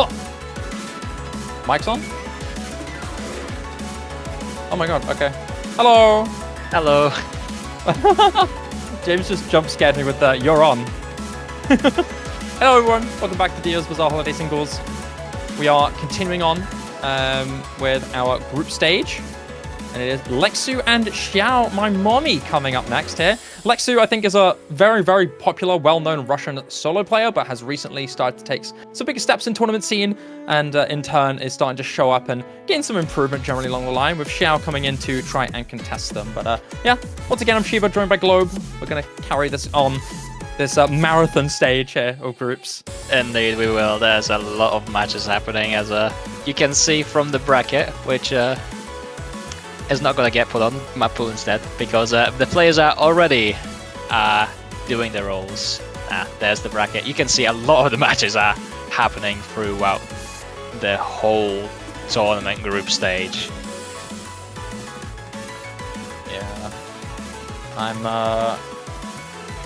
Oh! Mic's on? Oh my god, okay. Hello! Hello. James just jump scared me with the "you're on." Hello everyone, welcome back to Dio's Bizarre Holiday Singles. We are continuing on with our group stage. And it is Lexu and XiaoMyMommy coming up next here. Lexu, I think, is a very, very popular, well-known Russian solo player, but has recently started to take some bigger steps in tournament scene, and in turn is starting to show up and getting some improvement generally along the line, with Xiao coming in to try and contest them. But yeah, once again, I'm Shiva, joined by Globe. We're going to carry this on, this marathon stage here of groups. Indeed, we will. There's a lot of matches happening, as you can see from the bracket, which is not going to get put on Mappool instead, because the players are already doing their roles. There's the bracket. You can see a lot of the matches are happening throughout the whole tournament group stage. Yeah, I'm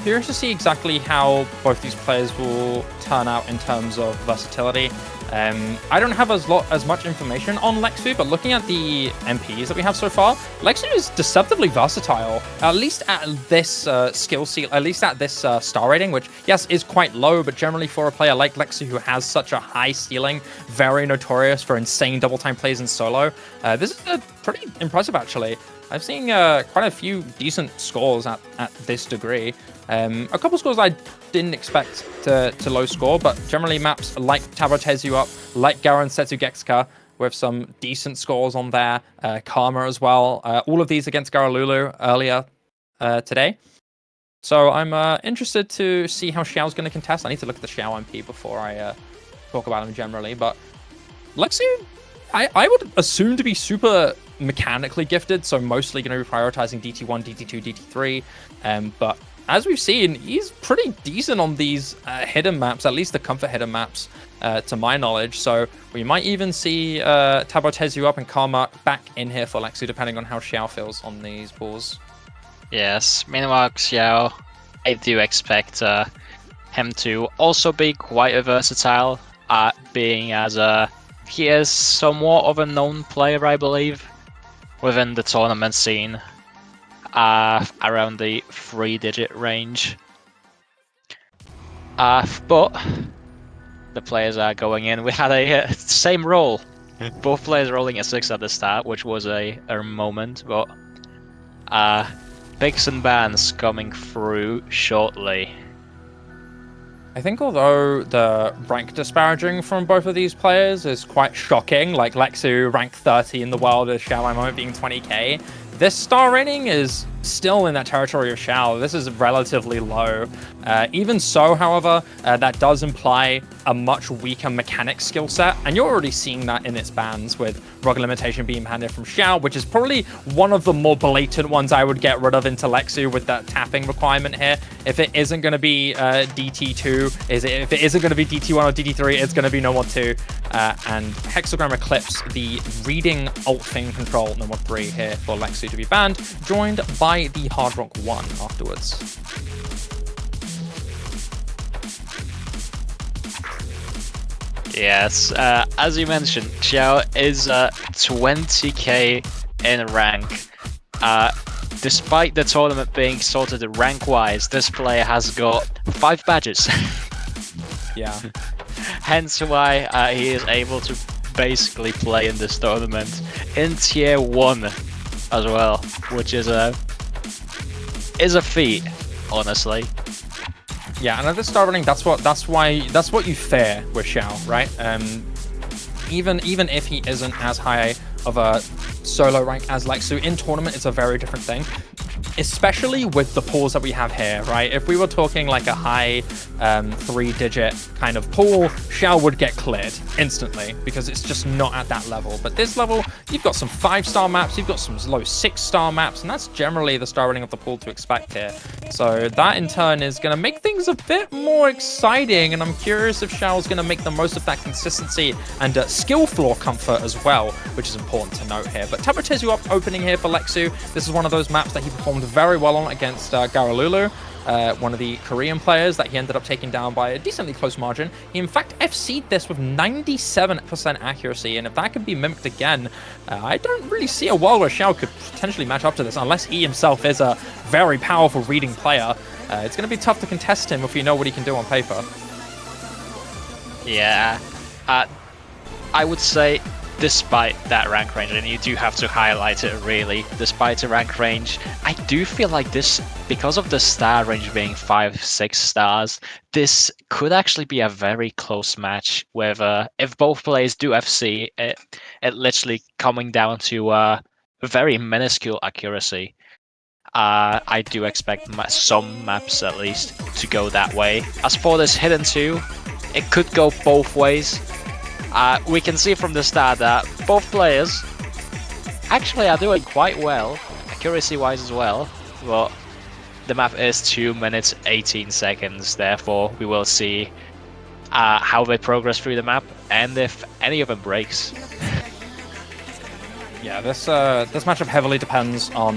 curious to see exactly how both these players will turn out in terms of versatility. I don't have as much information on Lexu, but looking at the MPs that we have so far, Lexu is deceptively versatile, at least at this skill seal, at least at this star rating, which, yes, is quite low, but generally for a player like Lexu who has such a high ceiling, very notorious for insane double time plays in solo, this is pretty impressive, actually. I've seen quite a few decent scores at this degree. A couple scores I didn't expect to low score, but generally maps like Tabo Tezu Up, like Garon Setsugeksuka, with some decent scores on there. Karma as well. All of these against Garalulu earlier today. So I'm interested to see how Xiao's going to contest. I need to look at the Xiao MP before I talk about him generally, but Lexu, I would assume to be super mechanically gifted, so mostly going to be prioritizing DT1, DT2, DT3, but as we've seen, he's pretty decent on these hidden maps, at least the comfort hidden maps, to my knowledge, so we might even see Tabo Tezu Up and Karma back in here for Lexu, depending on how Xiao feels on these pools. Yes, meanwhile, Xiao, I do expect him to also be quite a versatile, being as he is somewhat of a known player, I believe, within the tournament scene, around the 3-digit range. But the players are going in. We had a same roll. Both players rolling a 6 at the start, which was a moment, but picks and bans coming through shortly. I think although the rank disparaging from both of these players is quite shocking, like Lexu ranked 30 in the world as XiaoMyMommy being 20k, this star rating is still in that territory of Xiao. This is relatively low. Even so, however, that does imply a much weaker mechanic skill set, and you're already seeing that in its bans with Rogue Limitation being banned from Xiao, which is probably one of the more blatant ones I would get rid of into Lexu with that tapping requirement here. If it isn't going to be DT2, if it isn't going to be DT1 or DT3, it's going to be No More 2. And Hexagram Eclipse, the reading alt thing control No More 3 here for Lexu to be banned, joined by the Hard Rock 1 afterwards. Yes, as you mentioned, Xiao is 20k in rank. Despite the tournament being sorted rank-wise, this player has got 5 badges. Yeah. Hence why he is able to basically play in this tournament in tier 1 as well, which is a feat, honestly. Yeah, and at this star rating, that's what you fear with Xiao, right? Even if he isn't as high of a solo rank as Lexu, in tournament it's a very different thing, especially with the pools that we have here, right? If we were talking like a high 3-digit kind of pool, Xiao would get cleared instantly because it's just not at that level. But this level, you've got some 5-star maps, you've got some low 6-star maps, and that's generally the star rating of the pool to expect here. So that in turn is going to make things a bit more exciting, and I'm curious if Xiao's going to make the most of that consistency and skill floor comfort as well, which is important to note here. But Tabo Tezu Up opening here for Lexu. This is one of those maps that he performed very well on against Garalulu. one of the Korean players that he ended up taking down by a decently close margin. He, in fact, FC'd this with 97% accuracy, and if that could be mimicked again, I don't really see a world where Xiao could potentially match up to this, unless he himself is a very powerful reading player. It's going to be tough to contest him if you know what he can do on paper. Yeah, I would say despite that rank range, and you do have to highlight it really, despite the rank range, I do feel like this, because of the star range being 5-6 stars, this could actually be a very close match with, if both players do FC, it literally coming down to very minuscule accuracy. I do expect some maps at least to go that way. As for this Hidden 2, it could go both ways. We can see from the start that both players actually are doing quite well, accuracy-wise as well, but the map is 2 minutes 18 seconds, therefore we will see how they progress through the map and if any of them breaks. Yeah, this matchup heavily depends on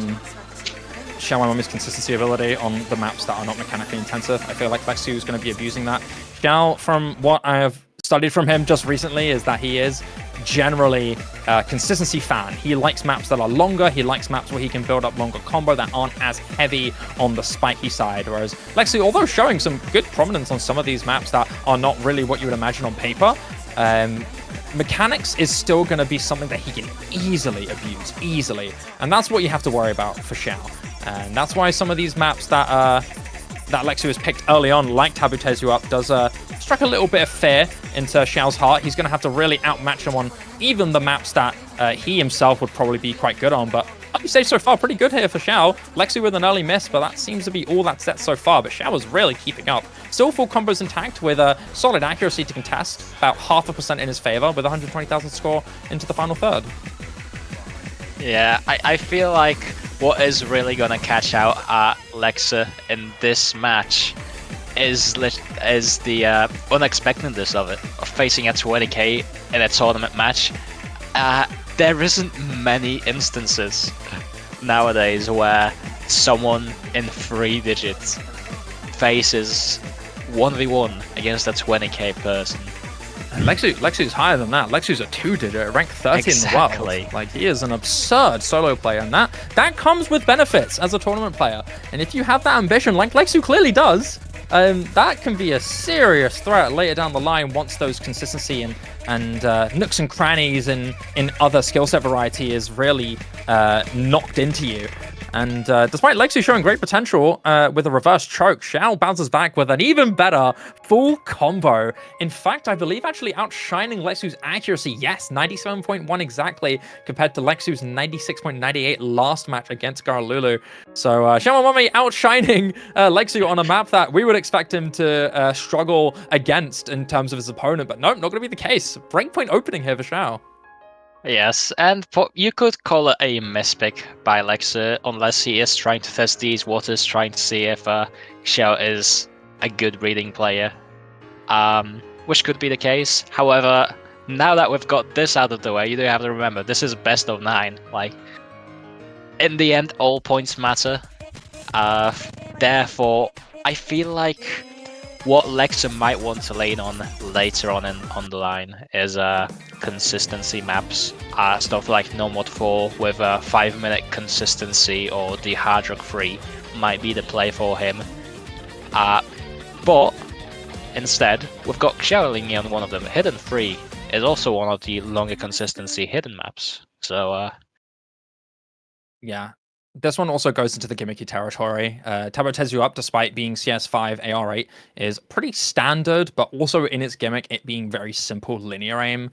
XiaoMyMommy's consistency ability on the maps that are not mechanically intensive. I feel like Lexu is going to be abusing that. Xiao, from what I have studied from him just recently, is that he is generally a consistency fan. He likes maps that are longer. He likes maps where he can build up longer combo that aren't as heavy on the spiky side. Whereas Lexu, although showing some good prominence on some of these maps that are not really what you would imagine on paper, mechanics is still going to be something that he can easily abuse, and that's what you have to worry about for Xiao. And that's why some of these maps that Lexu has picked early on, like Taboo Tears You Up, does strike a little bit of fear into Xiao's heart. He's going to have to really outmatch him on even the maps that he himself would probably be quite good on. But I would say so far, pretty good here for Xiao. Lexu with an early miss, but that seems to be all that's set so far. But Xiao is really keeping up. Still full combos intact with a solid accuracy to contest, about 0.5% in his favor, with 120,000 score into the final third. Yeah, I feel like what is really gonna catch out Lexu in this match is the unexpectedness of it, of facing a 20k in a tournament match. There isn't many instances nowadays where someone in 3 digits faces 1v1 against a 20k person. Lexu's higher than that. Lexu's a 2-digit, rank 30 in the world. Like, he is an absurd solo player, and that comes with benefits as a tournament player. And if you have that ambition, like Lexu clearly does, that can be a serious threat later down the line once those consistency and nooks and crannies in other skill set variety is really knocked into you. And despite Lexu showing great potential with a reverse choke, Xiao bounces back with an even better full combo. In fact, I believe actually outshining Lexu's accuracy. Yes, 97.1 exactly, compared to Lexu's 96.98 last match against Garalulu. So XiaoMyMommy outshining Lexu on a map that we would expect him to struggle against in terms of his opponent. But nope, not going to be the case. Breakpoint opening here for Xiao. Yes, and you could call it a mispick by Lexu, unless he is trying to test these waters, trying to see if Xiao is a good reading player, which could be the case. However, now that we've got this out of the way, you do have to remember, this is best of 9. Like, in the end, all points matter. Therefore, I feel like what Lexu might want to lean on later on the line is consistency maps, stuff like No Mod 4 with a 5-minute consistency, or the Hard Rock 3 might be the play for him. But instead, we've got Xiao leaning on one of them. Hidden 3 is also one of the longer consistency hidden maps. So yeah. This one also goes into the gimmicky territory. Taboo Tears You Up, despite being CS5 AR8, is pretty standard, but also in its gimmick, it being very simple linear aim.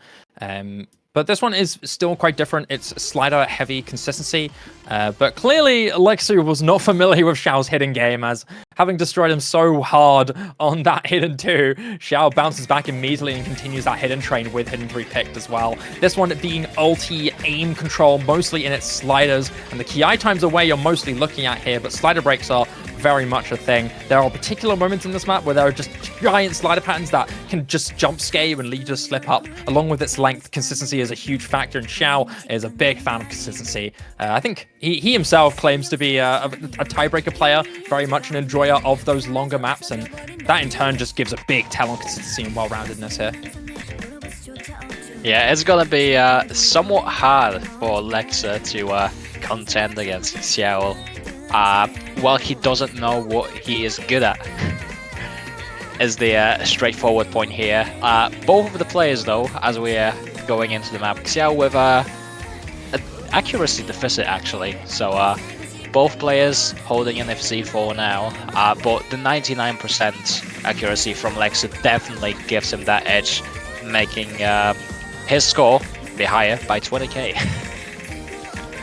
But this one is still quite different. It's slider-heavy consistency, but clearly Lexu was not familiar with Xiao's hidden game, as having destroyed him so hard on that hidden 2, Xiao bounces back immediately and continues that hidden train with hidden 3 picked as well. This one being ulti aim control, mostly in its sliders, and the Ki times away you're mostly looking at here, but slider breaks are very much a thing. There are particular moments in this map where there are just giant slider patterns that can just jump scare you and lead you to slip up. Along with its length, consistency is a huge factor, and Xiao is a big fan of consistency. I think he himself claims to be a tiebreaker player, very much an enjoyer of those longer maps, and that in turn just gives a big tell on consistency and well-roundedness here. Yeah, it's gonna be somewhat hard for Lexu to contend against Xiao while he doesn't know what he is good at. Is the straightforward point here. Both of the players, though, as we are going into the map, Xiao with an accuracy deficit actually. So both players holding an FC4 now, but the 99% accuracy from Lexu definitely gives him that edge, making his score be higher by 20k.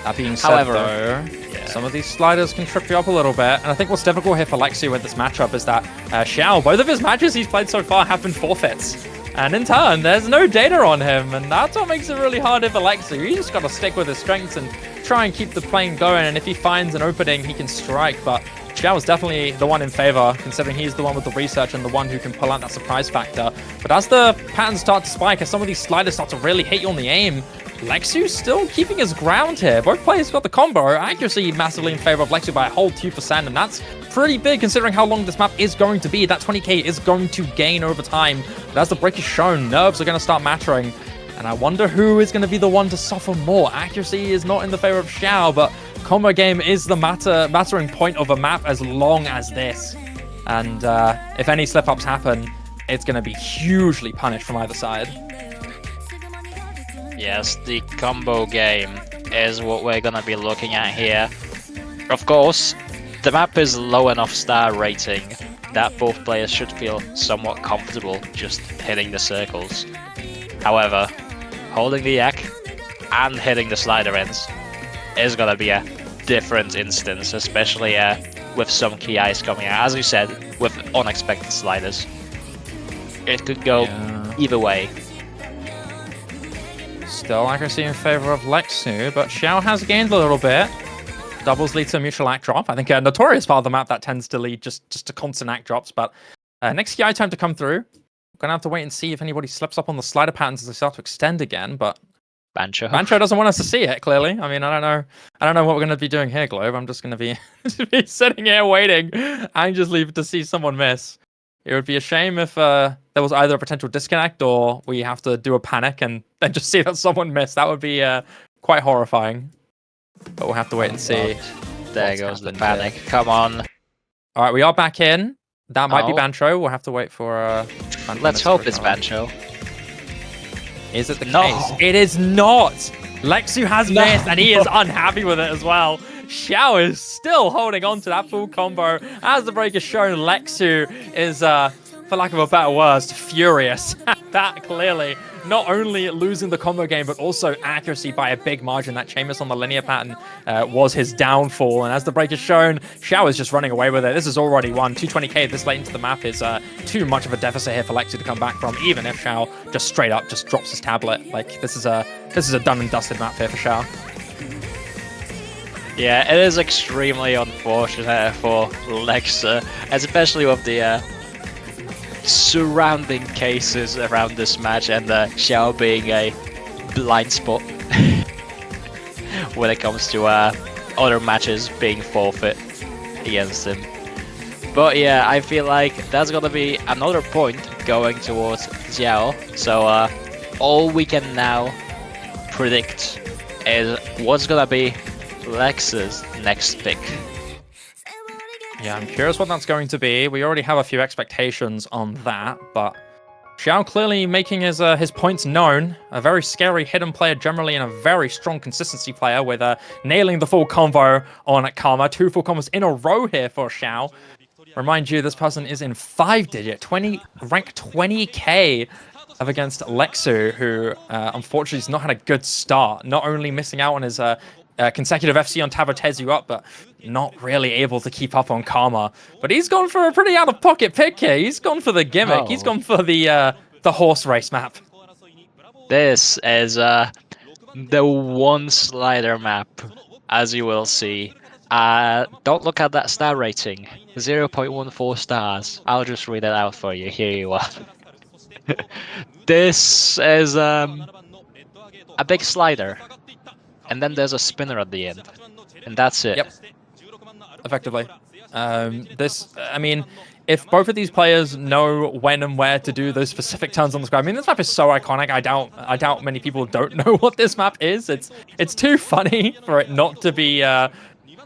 That being said, though, some of these sliders can trip you up a little bit, and I think what's difficult here for Lexu with this matchup is that Xiao, both of his matches he's played so far have been forfeits. And in turn, there's no data on him, and that's what makes it really hard for Lexu. He's just got to stick with his strengths and try and keep the plane going, and if he finds an opening, he can strike, but Xiao is definitely the one in favor, considering he's the one with the research and the one who can pull out that surprise factor. But as the patterns start to spike, as some of these sliders start to really hit you on the aim, Lexu's still keeping his ground here. Both players got the combo. Accuracy massively in favor of Lexu by a whole 2%, and that's pretty big considering how long this map is going to be. That 20k is going to gain over time. But as the break is shown, nerves are going to start mattering. And I wonder who is going to be the one to suffer more. Accuracy is not in the favor of Xiao, but combo game is the mattering point of a map as long as this. And if any slip-ups happen, it's going to be hugely punished from either side. Yes, the combo game is what we're gonna be looking at here. Of course, the map is low enough star rating that both players should feel somewhat comfortable just hitting the circles. However, holding the yak and hitting the slider ends is gonna be a different instance, especially with some key eyes coming out. As you said, with unexpected sliders. It could go either way. Still accuracy in favor of Lexu, but Xiao has gained a little bit. Doubles lead to a mutual act drop. I think a notorious part of the map that tends to lead just to constant act drops, but next Xiao time to come through. We're gonna have to wait and see if anybody slips up on the slider patterns as they start to extend again, but Bancho doesn't want us to see it, clearly. I mean, I don't know what we're gonna be doing here, Globe. I'm just gonna be, sitting here waiting, anxiously to see someone miss. It would be a shame if there was either a potential disconnect or we have to do a panic and then just see that someone missed. That would be quite horrifying. But we'll have to wait and see. There goes the panic. Here. Come on. All right, we are back in. That might be Bancho. We'll have to wait for... Let's hope it's Bancho. Is it the case? It is not! Lexu has missed, and he is unhappy with it as well. Xiao is still holding on to that full combo. As the break is shown, Lexu is, for lack of a better word, furious at that, clearly. Not only losing the combo game, but also accuracy by a big margin. That chain miss on the linear pattern was his downfall. And as the break is shown, Xiao is just running away with it. This is already won. 220k this late into the map is too much of a deficit here for Lexu to come back from, even if Xiao just straight up just drops his tablet. Like, this is a done and dusted map here for Xiao. Yeah, it is extremely unfortunate for Lexu, especially with the surrounding cases around this match and Xiao being a blind spot when it comes to other matches being forfeit against him. But yeah, I feel like that's gonna be another point going towards Xiao. So all we can now predict is what's gonna be Lex's next pick. Yeah, I'm curious what that's going to be. We already have a few expectations on that, but Xiao clearly making his points known. A very scary hidden player generally, and a very strong consistency player with nailing the full combo on Karma. 2 full combos in a row here for Xiao. Remind you, this person is in 5-digit, rank 20k up against Lexu, who unfortunately has not had a good start. Not only missing out on his consecutive FC on Tabotezu up, but not really able to keep up on Karma. But he's gone for a pretty out-of-pocket pick here. He's gone for the gimmick. He's gone for the horse race map. This is the one slider map, as you will see, Don't look at that star rating. 0.14 stars. I'll just read it out for you. Here you are. This is a big slider, and then there's a spinner at the end, and that's it. Yep. Effectively. I mean, if both of these players know when and where to do those specific turns on the screen, I mean, this map is so iconic. I doubt many people don't know what this map is. It's too funny for it not to be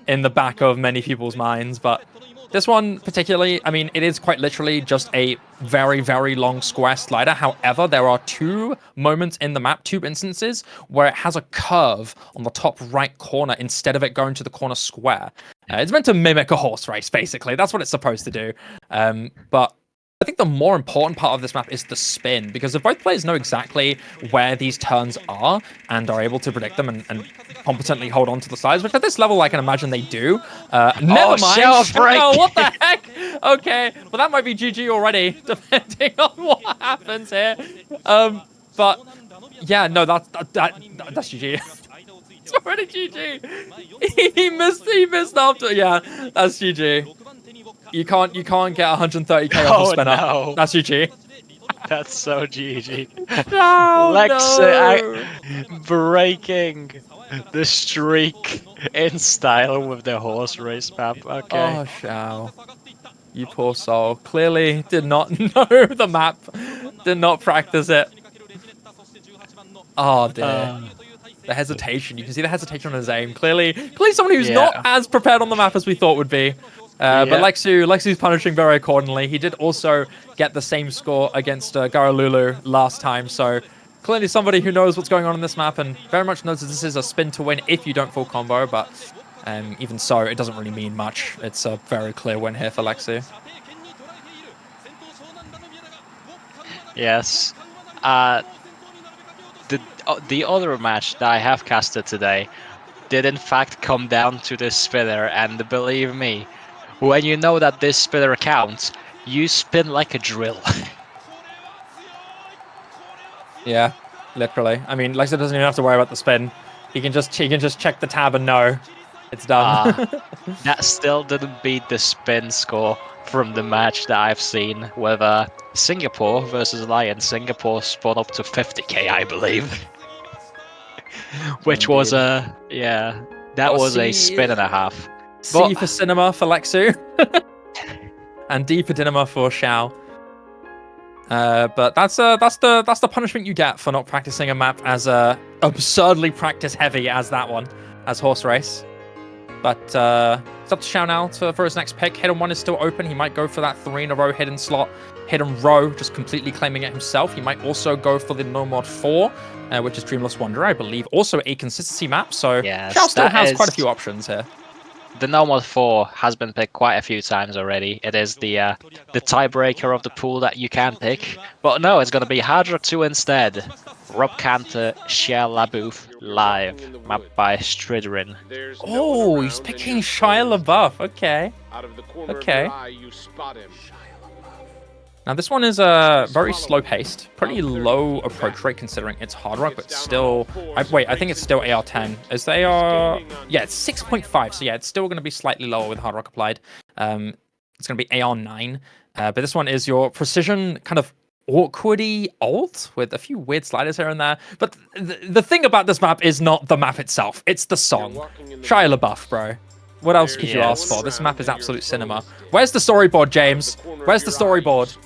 in the back of many people's minds, but this one particularly, I mean, it is quite literally just a very, very long square slider. However, there are two moments in the map, two instances, where it has a curve on the top right corner instead of it going to the corner square. It's meant to mimic a horse race, basically. That's what it's supposed to do. But I think the more important part of this map is the spin, because if both players know exactly where these turns are and are able to predict them and competently hold on to the sides, which at this level I can imagine they do. Never mind. Xiao, what the heck? Okay, well that might be GG already, depending on what happens here. But yeah, no, that's GG. It's already GG. He missed after. Yeah, that's GG. You can't get 130k off a spinner. No. That's GG. That's so GG. No, Lexu breaking the streak in style with the horse race map. Okay. Oh, Xiao. You poor soul. Clearly did not know the map. Did not practice it. Oh, dear. The hesitation. You can see the hesitation on his aim. Clearly someone who's not as prepared on the map as we thought would be. But Lexu's punishing very accordingly. He did also get the same score against Garalulu last time, so clearly somebody who knows what's going on in this map and very much knows that this is a spin to win if you don't full combo, but even so, it doesn't really mean much. It's a very clear win here for Lexu. Yes. The other match that I have casted today did in fact come down to this spinner, and believe me, when you know that this spinner counts, you spin like a drill. Yeah, literally. I mean, Lexu doesn't even have to worry about the spin. He can just check the tab and know it's done. That still didn't beat the spin score from the match that I've seen with Singapore versus Lion. Singapore spun up to 50k, I believe. Which was that was a spin and a half. C for cinema for Lexu. And D for dinema for Xiao. But that's the punishment you get for not practicing a map as absurdly practice heavy as that one, as horse race. But it's up to Xiao now for his next pick. Hidden 1 is still open. He might go for that 3 in a row hidden slot. Hidden row, just completely claiming it himself. He might also go for the no mod 4, which is Dreamless Wanderer, I believe. Also a consistency map, so yes, Xiao still has quite a few options here. The no mod 4 has been picked quite a few times already. It is the tiebreaker of the pool that you can pick. But no, it's going to be Hard Rock 2 instead. Rob Cantor, Shia LaBeouf, live, mapped by Striderin. Oh, he's picking Shia LaBeouf. Okay. Okay. Now this one is very slow-paced, pretty low approach rate considering it's hard rock, but still. I think it's still AR10. Is the AR? Yeah, it's 6.5. So yeah, it's still going to be slightly lower with hard rock applied. It's going to be AR9. But this one is your precision kind of awkwardy alt with a few weird sliders here and there. But the thing about this map is not the map itself; it's the song. Shia LaBeouf, bro. What else could you ask for? This map is absolute cinema. Where's the storyboard, James? Where's the storyboard?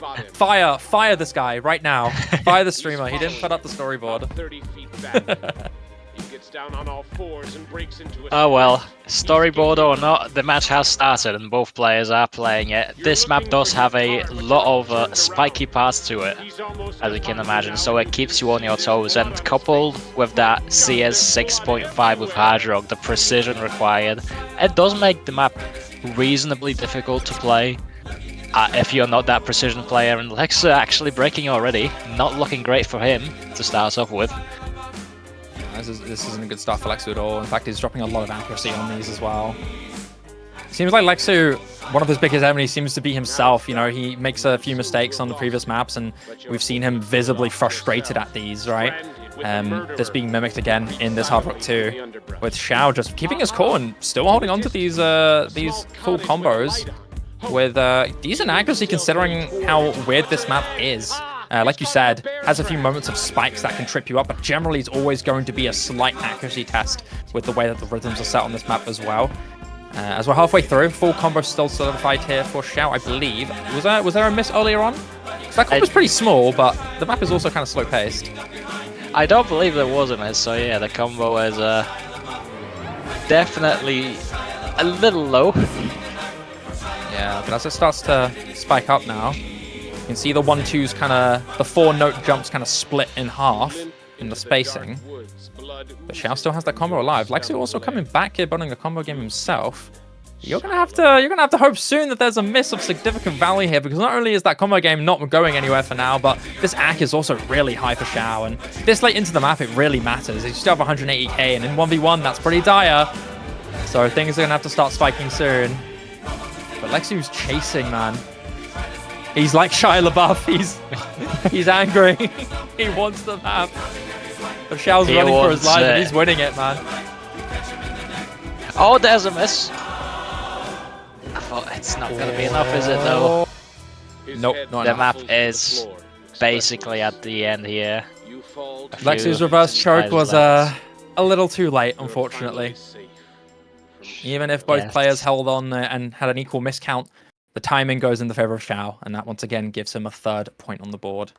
Fire this guy right now. Fire the streamer. He didn't put up the storyboard. Oh well, storyboard or not, the match has started and both players are playing it. This map does have a lot of spiky parts to it, as you can imagine, so it keeps you on your toes, and coupled with that CS 6.5 with Hard Rock, the precision required, it does make the map reasonably difficult to play if you're not that precision player, and Lexu actually breaking already, not looking great for him to start off with. This isn't a good start for Lexu at all. In fact, he's dropping a lot of accuracy on these as well. Seems like Lexu, one of his biggest enemies seems to be himself. You know, he makes a few mistakes on the previous maps, and we've seen him visibly frustrated at these, right? this being mimicked again in this Hard Rock 2, with Xiao just keeping his core and still holding on to these full combos with decent accuracy considering how weird this map is. Like you said, has a few moments of spikes that can trip you up, but generally it's always going to be a slight accuracy test with the way that the rhythms are set on this map as well. As we're halfway through, full combo still solidified here for Xiao, I believe. Was there a miss earlier on? That combo's pretty small, but the map is also kind of slow-paced. I don't believe there was a miss, so yeah, the combo is definitely a little low. Yeah, but as it starts to spike up now, you can see the 1-2s kind of, the 4-note jumps kind of split in half in the spacing. But Xiao still has that combo alive. Lexu also coming back here, building a combo game himself. You're gonna have to hope soon that there's a miss of significant value here, because not only is that combo game not going anywhere for now, but this AC is also really high for Xiao, and this late into the map it really matters. You still have 180k, and in 1v1 that's pretty dire. So things are gonna have to start spiking soon. But Lexu's chasing, man. He's like Shia LaBeouf. He's angry. He wants the map. But Xiao's running for his life, and he's winning it, man. Oh, there's a miss. It's not going to be enough, is it, though? Nope, not the enough. map is basically at the end here. Lexu's reverse choke was a little too late, unfortunately. Even if both players held on and had an equal miscount, the timing goes in the favor of Xiao, and that once again gives him a 3rd point on the board.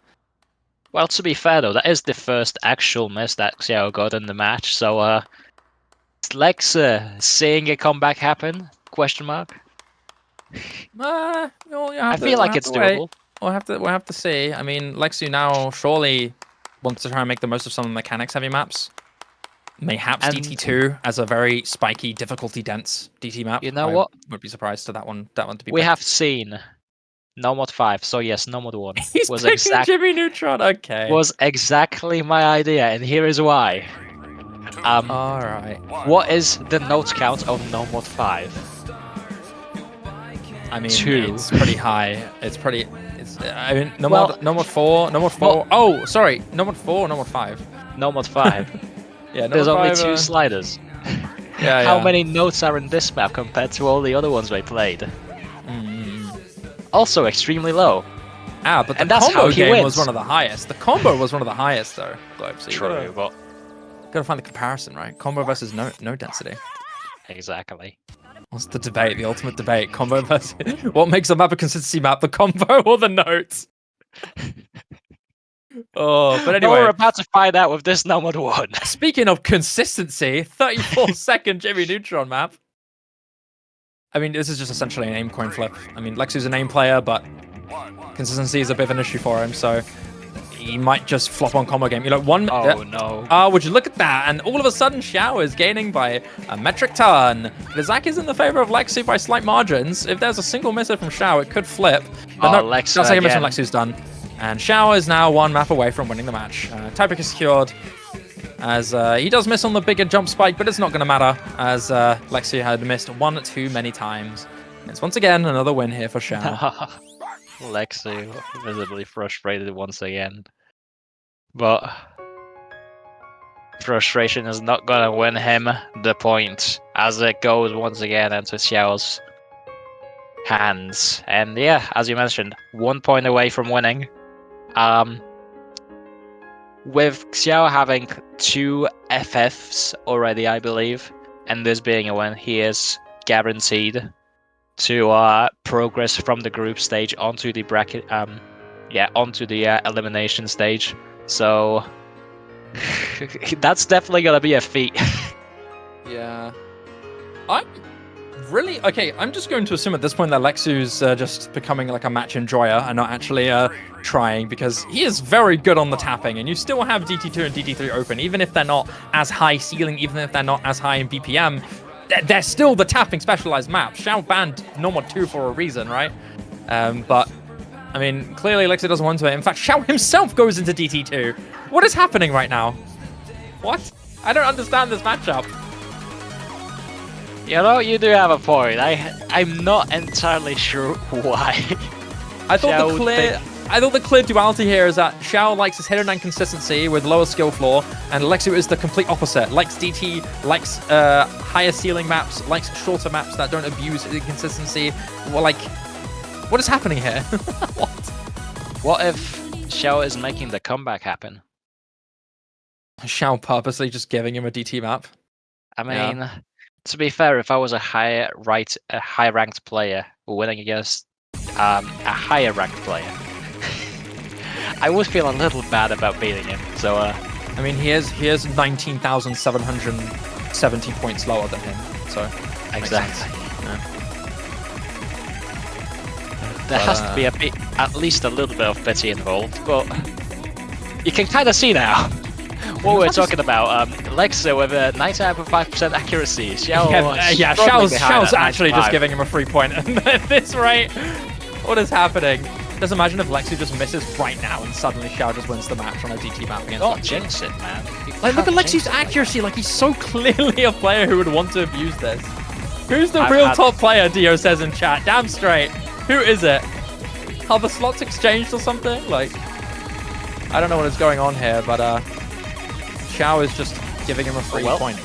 Well, to be fair, though, that is the first actual miss that Xiao got in the match, so is Lex seeing a comeback happen? Question mark. I feel like it's doable. We'll have to see. I mean, Lexu now surely wants to try and make the most of some of the mechanics-heavy maps. Mayhaps DT2 as a very spiky, difficulty-dense DT map. You know what? Would be surprised to that one to be. We have seen No Mod 5, so yes, No Mod 1 He's was picking Jimmy Neutron. Okay. Was exactly my idea, and here is why. All right. What is the note count of No Mod 5? I mean, 2. It's pretty high. I mean, no mod 4, no mod 4. Well, oh, sorry, no mod 4, no mod 5. No Mod 5. Yeah, no there's mod only 5, 2 sliders. Yeah. How many notes are in this map compared to all the other ones we played? Also extremely low. But the combo game was one of the highest. The combo was one of the highest, though. So true, but gotta find the comparison, right? Combo versus no density. Exactly. What's the debate? The ultimate debate: combo versus what makes a map a consistency map? The combo or the notes? Oh, but anyway, we're about to find out with this No Mod 1. Speaking of consistency, 34-second Jimmy Neutron map. I mean, this is just essentially an aim coin flip. I mean, Lexu's an aim player, but consistency is a bit of an issue for him, so he might just flop on combo game. You know, Oh, no. Would you look at that? And all of a sudden, Xiao is gaining by a metric ton. The Zac is in the favor of Lexu by slight margins. If there's a single misser from Xiao, it could flip. But no, Lexu that's like I mentioned, again. Lexu's done. And Xiao is now 1 map away from winning the match. Tiebreak is secured, as he does miss on the bigger jump spike, but it's not going to matter, as Lexu had missed 1 too many times. And it's once again another win here for Xiao. Lexu visibly frustrated once again. But frustration is not going to win him the point, as it goes once again into Xiao's hands. And yeah, as you mentioned, 1 point away from winning. With Xiao having 2 FFs already, I believe, and this being a win, he is guaranteed to progress from the group stage onto the bracket, onto the elimination stage. So that's definitely gonna be a feat. Yeah. I'm just going to assume at this point that Lexu's just becoming like a match enjoyer and not actually trying, because he is very good on the tapping, and you still have DT2 and DT3 open, even if they're not as high ceiling, even if they're not as high in BPM, they're still the tapping specialized map. Xiao banned No Mod 2 for a reason, right? But, I mean, clearly Lexu doesn't want to. In fact, Xiao himself goes into DT2. What is happening right now? What? I don't understand this matchup. You know, you do have a point. I'm not entirely sure why. I thought I thought the clear duality here is that Xiao likes his hidden and consistency with lower skill floor, and Lexu is the complete opposite. Likes DT, likes higher ceiling maps, likes shorter maps that don't abuse inconsistency. Well, like, what is happening here? What? What if Xiao is making the comeback happen? Xiao purposely just giving him a DT map. I mean, to be fair, if I was a high-ranked player winning against a higher-ranked player, I would feel a little bad about beating him. So, I mean, he is 19,770 points lower than him. So exactly. There has to be at least a little bit of pity involved, but you can kind of see now what we're talking about. Lexu with a 99.5% accuracy. Xiao's actually just giving him a free point at this rate. What is happening? Just imagine if Lexu just misses right now and suddenly Xiao just wins the match on a DT map against Don't jinx it, man. Like, look at Lexu's accuracy. Like, he's so clearly a player who would want to abuse this. Who's the real top player, Dio says in chat? Damn straight. Who is it? Are the slots exchanged or something? Like, I don't know what is going on here, but Xiao is just giving him a free point.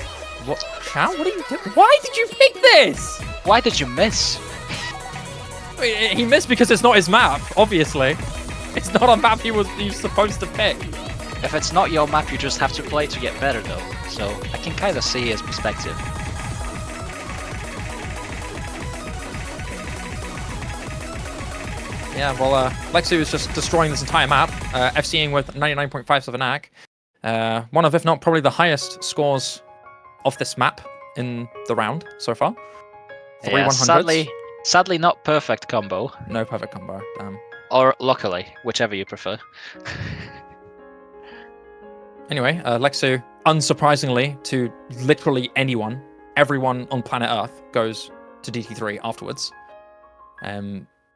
What? Xiao, what are you doing? Why did you pick this? Why did you miss? He missed because it's not his map, obviously. It's not a map he was supposed to pick. If it's not your map, you just have to play to get better, though. So I can kind of see his perspective. Yeah, well, Lexu is just destroying this entire map, FCing with 99.57 AC. One of, if not probably the highest scores of this map in the round so far. 3 Yeah, 100s. Sadly not perfect combo. No perfect combo. Or luckily, whichever you prefer. Anyway, Lexu, unsurprisingly to literally everyone on planet Earth goes to DT3 afterwards.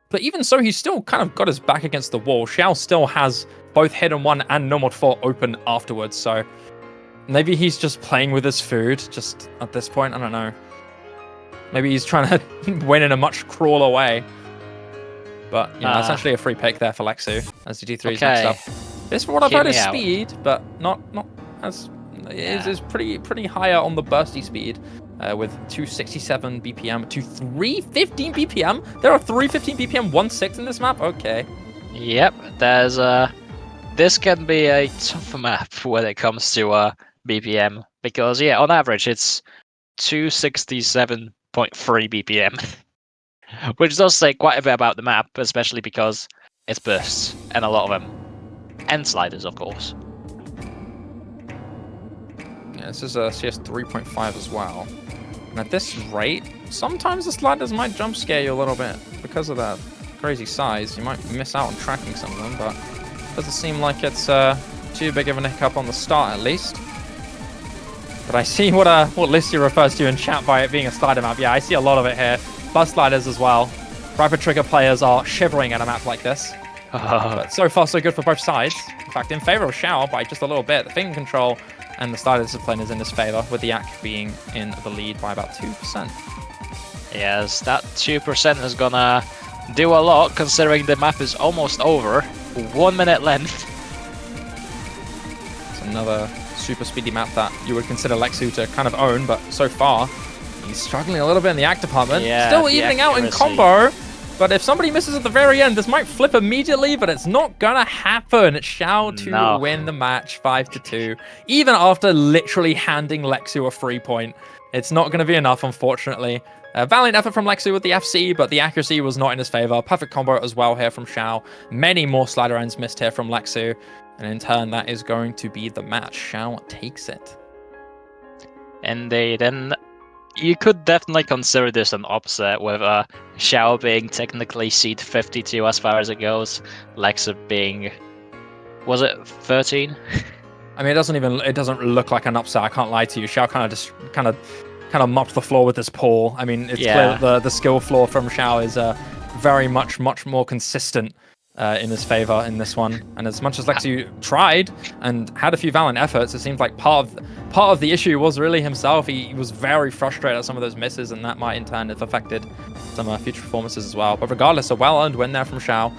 But even so, he's still kind of got his back against the wall. Xiao still has both Hidden 1 and No Mod 4 open afterwards, so maybe he's just playing with his food just at this point. I don't know. Maybe he's trying to win in a much crueler way. But, you know, essentially a free pick there for Lexu as DT3 is next up. This, from what I've heard, is speed, but not as... Yeah. Is pretty higher on the bursty speed. With 267 BPM to 315 BPM. There are 315 BPM 1/6 in this map. Okay. Yep, there's this can be a tough map when it comes to BPM because yeah, on average it's 267.3 BPM, which does say quite a bit about the map, especially because it's bursts and a lot of them, and sliders, of course. Yeah, this is a CS 3.5 as well. And at this rate, sometimes the sliders might jump scare you a little bit because of that crazy size. You might miss out on tracking some of them, but it doesn't seem like it's too big of an hiccup on the start, at least. But I see what Listy refers to in chat by it being a slider map. Yeah, I see a lot of it here. Buzz sliders as well. Rapid trigger players are shivering at a map like this. But so far, so good for both sides. In fact, in favor of Xiao by just a little bit. The finger control and the slider discipline is in his favor, with the AK being in the lead by about 2%. Yes, that 2% is gonna do a lot, considering the map is almost over. 1 minute length. It's another super speedy map that you would consider Lexu to kind of own, but so far, he's struggling a little bit in the AK department. Yeah, still evening out in combo. But if somebody misses at the very end, this might flip immediately, but it's not gonna happen. It's Xiao to win the match 5-2, even after literally handing Lexu a free point. It's not gonna be enough, unfortunately. Valiant effort from Lexu with the FC, but the accuracy was not in his favor. Perfect combo as well here from Xiao. Many more slider ends missed here from Lexu, and in turn, that is going to be the match. Xiao takes it. Indeed, and you could definitely consider this an upset with Xiao being technically seed 52 as far as it goes, Lexu being, was it 13? I mean, it doesn't look like an upset. I can't lie to you. Xiao kind of mopped the floor with this pull. I mean, it's clear that the skill floor from Xiao is very much more consistent in his favor in this one. And as much as Lexu tried and had a few valiant efforts, it seems like part of the issue was really himself. He was very frustrated at some of those misses, and that might in turn have affected some future performances as well. But regardless, a well-earned win there from Xiao.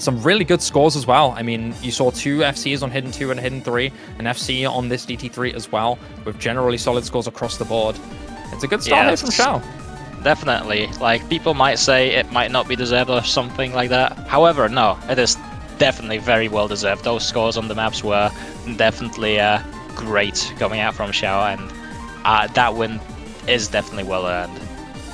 Some really good scores as well. I mean, you saw 2 FCs on Hidden 2 and Hidden 3, an FC on this DT3 as well, with generally solid scores across the board. It's a good start here from Xiao. Definitely. Like, people might say it might not be deserved or something like that. However, no, it is definitely very well deserved. Those scores on the maps were definitely great coming out from Xiao, and that win is definitely well earned.